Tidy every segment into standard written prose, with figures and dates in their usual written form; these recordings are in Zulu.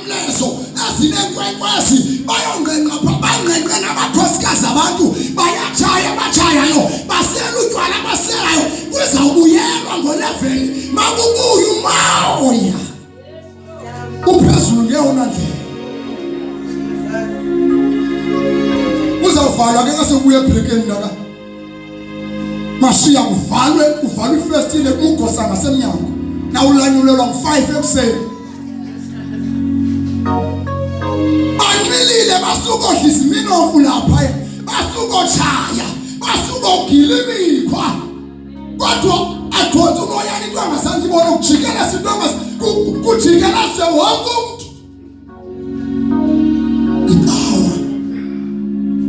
umlezo ezinenkwenkwezi bayongenqa bangenqe nabakhosikazi abantu bayajayayo basela utywala baselayo kuzawubuyelwa ngoleveli makubuye umoya uphezulu ngeyona ndlela uzawuvalwa ke ngasebuye ebrekeni naka Mashiya uvalwe ifestile kugosa ngasemnyango na ulanyulelwa ngo5 ekuseni Anilile basuko dlisiminofu lapha basuko-tshaya basuko-gila imikhwa kodwa akhonza umoyana into angasange ibone ukujikela kujikela sewonke umuntu ikawa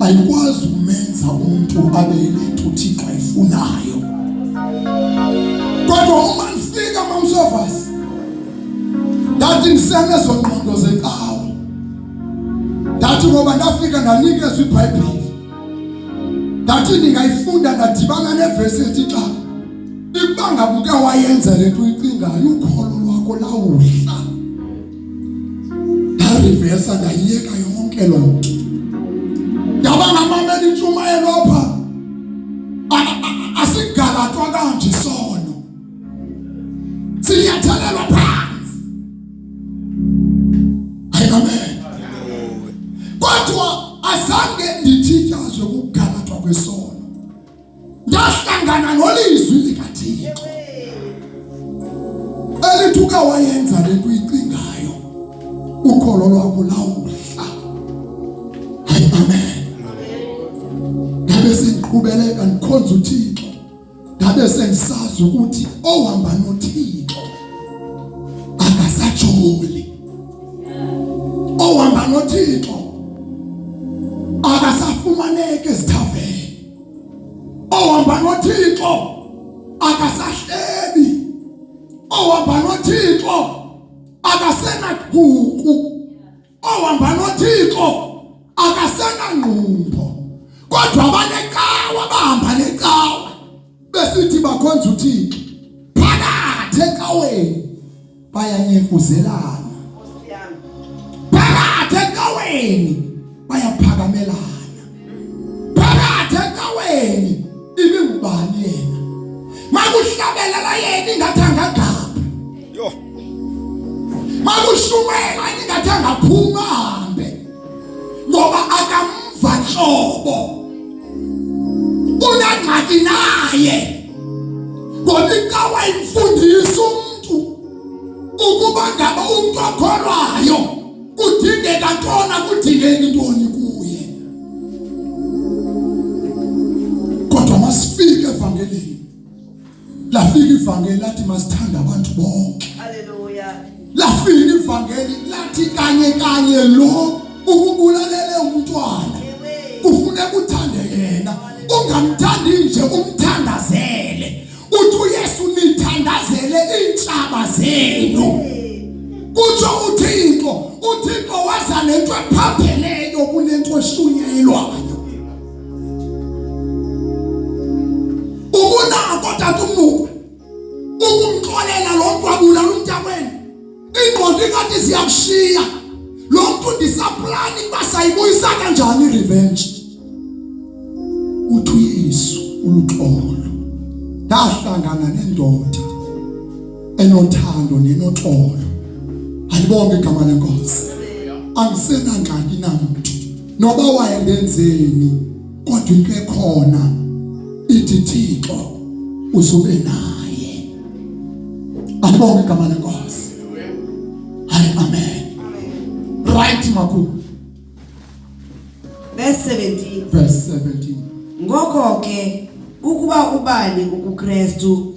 ayikwazi umenza umuntu abe yilento uThixo ayifunayo kodwa uma nifika mamsovasi ndathi ngisenezo ngqondo zekawa ndathi ngoba ndafika ndanikezwa iBhayibheli ndathi ningayifunda ndadibana nevesi ethi xa ibanga buke wayenza lento uyicingayo ukholo lwakho lawuhla ndarivesa ndayiyeka yonke loo nto ndaba ngamamela intshumayelo apha asigalatwa kanje isono siyathelelwa phansi amen kodwa azange ndithityazwe kugalatwa kwesono ndahlangana nolizwi likaThixo elithuka wayenza lento uyicingayo ukholo lwakho lawuhla amen ndabe sengiqhubeleka ndikhonza uThixo ndabe sengisazi ukuthi ohamba noThixo akasajoli ohamba noThixo akasafumaneke ezithaveni ohamba noThixo akasahlebi ohamba noThixo akasenagugu ohamba noThixo akasenanqumbo kodwa abanekawa bahamba nekawa besithi bakhonza uThixo phakathi ekaweni bayanyefuzelana phakathi ekaweni bayaphakamelana phakathi ekaweni ibingubani yena makuhlabelela yena ingathanga gapha yo makushumela ingathanga phuma hambe ngoba akamva hlobo unangxaki naye ngoba ikawa imfundisa umuntu ukuba ngaba umuntu akholwayo kudingeka ntona kudingeka intoni kuye kodwa masifike evangelini lafika ivangeli lathi masithanda abantu bonke haleluya lafika ivangeli lathi kanye lo ukubulalela umntwana kufuneka uthande yena ungamthandi nje umthandazele uthi uYesu nithandazele inhlaba zenu kutsho uThixo waza nento ephapheleyo kunento eshunyelwayo ukunako tatumuku ukumxolela lo mntu abulala umntakwenu ingqondo ingathi siyakushiya lo mntu ndisaplani basayibuyisa kanjani revenge uthi uYesu uluxolo ndahlangana nendoda enothando nenoxolo alibonke igama lenkosi angisenangxaki namuntu noba wayendenzeni kodwa into ekhona ithi Thixo usube naye alibonke igama lenkosi amen right maku verse 17 verse 17 ngoko ke ukuba ubani ukuKristu